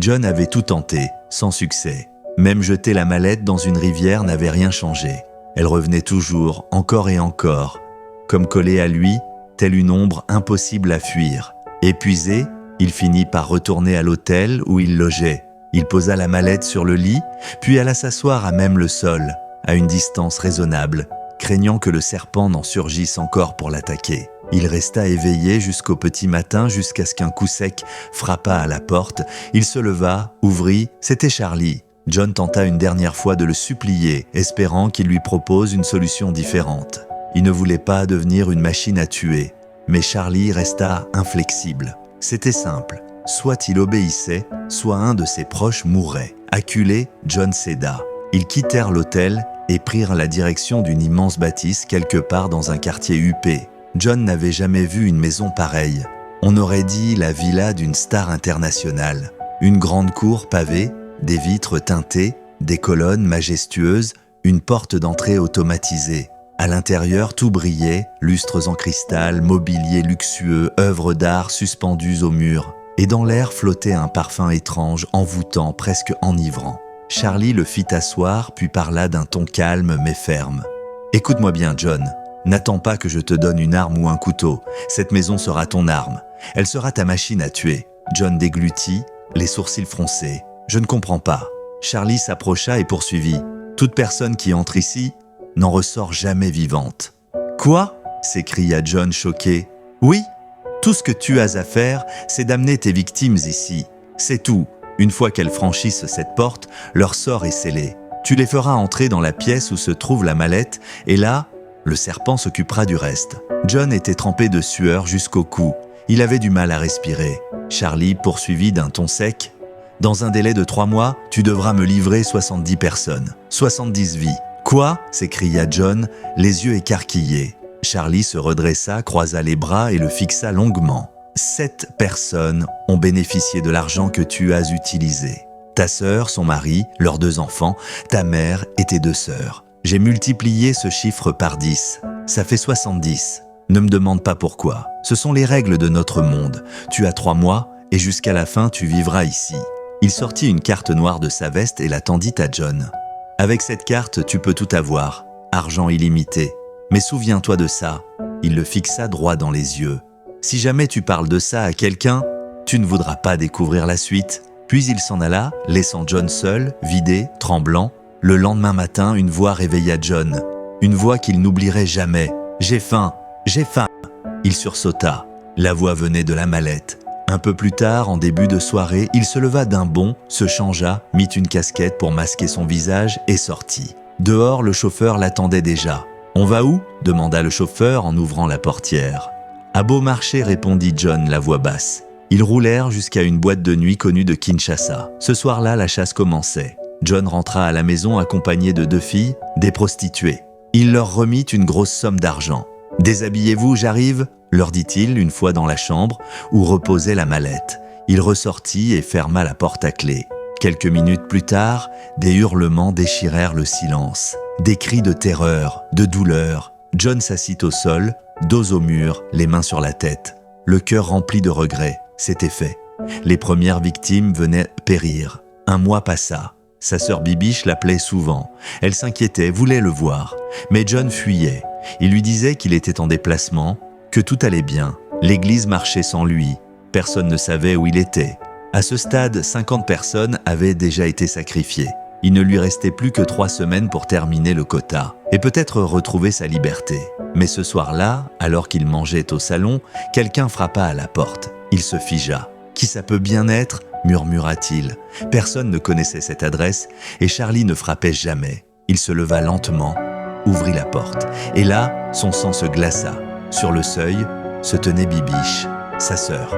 John avait tout tenté, sans succès. Même jeter la mallette dans une rivière n'avait rien changé. Elle revenait toujours, encore et encore, comme collée à lui, telle une ombre impossible à fuir. Épuisé, il finit par retourner à l'hôtel où il logeait. Il posa la mallette sur le lit, puis alla s'asseoir à même le sol, à une distance raisonnable, craignant que le serpent n'en surgisse encore pour l'attaquer. Il resta éveillé jusqu'au petit matin, jusqu'à ce qu'un coup sec frappât à la porte. Il se leva, ouvrit, c'était Charlie. John tenta une dernière fois de le supplier, espérant qu'il lui propose une solution différente. Il ne voulait pas devenir une machine à tuer, mais Charlie resta inflexible. C'était simple, soit il obéissait, soit un de ses proches mourrait. Acculé, John céda. Ils quittèrent l'hôtel et prirent la direction d'une immense bâtisse quelque part dans un quartier huppé. John n'avait jamais vu une maison pareille. On aurait dit la villa d'une star internationale. Une grande cour pavée, des vitres teintées, des colonnes majestueuses, une porte d'entrée automatisée. À l'intérieur, tout brillait, lustres en cristal, mobilier luxueux, œuvres d'art suspendues au mur. Et dans l'air flottait un parfum étrange, envoûtant, presque enivrant. Charlie le fit asseoir, puis parla d'un ton calme mais ferme. « Écoute-moi bien, John. N'attends pas que je te donne une arme ou un couteau. Cette maison sera ton arme. Elle sera ta machine à tuer. » John déglutit, les sourcils froncés. « Je ne comprends pas. » Charlie s'approcha et poursuivit. « Toute personne qui entre ici n'en ressort jamais vivante. »« Quoi ?» s'écria John choqué. « Oui, tout ce que tu as à faire, c'est d'amener tes victimes ici. C'est tout. Une fois qu'elles franchissent cette porte, leur sort est scellé. Tu les feras entrer dans la pièce où se trouve la mallette, et là, le serpent s'occupera du reste. » John était trempé de sueur jusqu'au cou. Il avait du mal à respirer. Charlie poursuivit d'un ton sec. « Dans un délai de 3 mois, tu devras me livrer 70 personnes. 70 vies. »« Quoi ?» s'écria John, les yeux écarquillés. Charlie se redressa, croisa les bras et le fixa longuement. « 7 personnes ont bénéficié de l'argent que tu as utilisé. Ta sœur, son mari, leurs 2 enfants, ta mère et tes 2 sœurs. J'ai multiplié ce chiffre par 10. Ça fait 70. Ne me demande pas pourquoi. Ce sont les règles de notre monde. Tu as 3 mois et jusqu'à la fin, tu vivras ici. » Il sortit une carte noire de sa veste et la tendit à John. « Avec cette carte, tu peux tout avoir. Argent illimité. Mais souviens-toi de ça. » Il le fixa droit dans les yeux. « Si jamais tu parles de ça à quelqu'un, tu ne voudras pas découvrir la suite. » Puis il s'en alla, laissant John seul, vidé, tremblant. Le lendemain matin, une voix réveilla John. Une voix qu'il n'oublierait jamais. « J'ai faim, j'ai faim !» Il sursauta. La voix venait de la mallette. Un peu plus tard, en début de soirée, il se leva d'un bond, se changea, mit une casquette pour masquer son visage et sortit. Dehors, le chauffeur l'attendait déjà. « On va où ?» demanda le chauffeur en ouvrant la portière. « À Beaumarchais » répondit John, la voix basse. Ils roulèrent jusqu'à une boîte de nuit connue de Kinshasa. Ce soir-là, la chasse commençait. John rentra à la maison accompagné de 2 filles, des prostituées. Il leur remit une grosse somme d'argent. « Déshabillez-vous, j'arrive » leur dit-il une fois dans la chambre où reposait la mallette. Il ressortit et ferma la porte à clé. Quelques minutes plus tard, des hurlements déchirèrent le silence. Des cris de terreur, de douleur. John s'assit au sol, dos au mur, les mains sur la tête. Le cœur rempli de regrets. C'était fait. Les premières victimes venaient périr. 1 mois passa. Sa sœur Bibiche l'appelait souvent. Elle s'inquiétait, voulait le voir. Mais John fuyait. Il lui disait qu'il était en déplacement, que tout allait bien. L'église marchait sans lui. Personne ne savait où il était. À ce stade, 50 personnes avaient déjà été sacrifiées. Il ne lui restait plus que 3 semaines pour terminer le quota et peut-être retrouver sa liberté. Mais ce soir-là, alors qu'il mangeait au salon, quelqu'un frappa à la porte. Il se figea. « Qui ça peut bien être ?» murmura-t-il. Personne ne connaissait cette adresse et Charlie ne frappait jamais. Il se leva lentement, ouvrit la porte et là, son sang se glaça. Sur le seuil se tenait Bibiche, sa sœur.